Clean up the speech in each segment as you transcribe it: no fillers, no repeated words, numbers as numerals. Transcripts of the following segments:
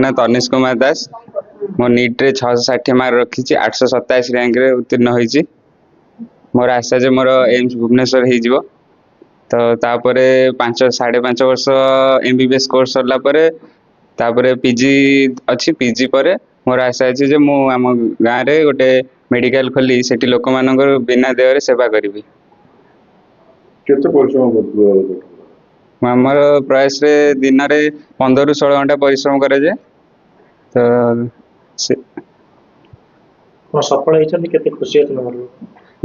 ना तनिष कुमार दास मो नीट रे 660 मार्क रखी 827 रैंक रे उत्तीर्ण होईची। मोर आशा जे मोर एम्स भुवनेश्वर हो जिवो। तो तापरे 5.5 वर्ष एमबीबीएस कोर्स सरला परे तापरे पीजी अच्छी पीजी परे मोर आशा अछि जे मु आम गाँ रे गोटे मेडिकल खोली सेठी लोक मानकर बिना देय रे सेवा करिवि। केते परिश्रम करथुल? आमर प्रयास रे दिन रे 15 रु 16 घंटा परिश्रम करे जे। तो से कोन सफल होइछन केते खुशी अछन घर लोग?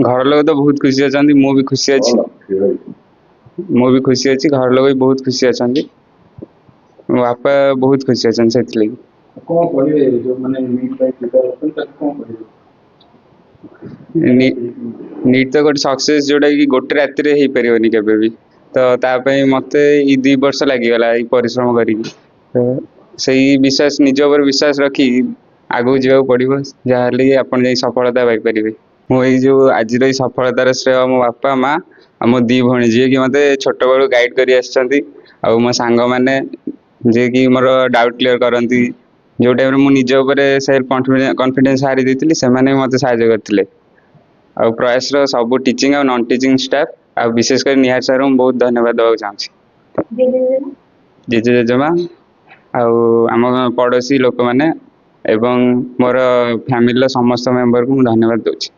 घर लोग तो बहुत खुशी अछन, मु भी खुशी अछि। मु भी खुशी अछि, घर लोग भी बहुत खुशी अछन। बापा बहुत खुशी अछन सेति लगी। कोन पढिबे जो माने नीट पाई प्रिपेयर होतन त कोन पढिबे? नीट तो गोटे सक्सेस जोटा कि गोटे राति रे ही परिबनी केबे भी। तो ता पई मते ई 2 वर्ष लागि गला ई परिश्रम करी। तो सही विश्वास निज ऊपर विश्वास रखी आगु जीवा पड़िबो, जाहले आपण जे सफलता पाई परिबे। मो ई जो आज रे सफलतार श्रेय मो बापा माँ आ मो 2 भणी जे कि मते छोट बळू गाइड करी आछंती आ मो सांग माने जे कि मोर डाउट क्लियर करंती। जो टाइम मु निज ऊपर सेल्फ कॉन्फिडेंस हारी देथिली से माने मते सहायता करथिले। आ प्रयास रो सब टीचिंग और नॉन टीचिंग स्टाफ आ विशेष कर निहार सर हम बहुत धन्यवाद देबा चाहछि। जेजे जेजेमा आम पड़ोसी लोक माने एवं मोर फैमिली समस्त मेंबर को धन्यवाद दूची।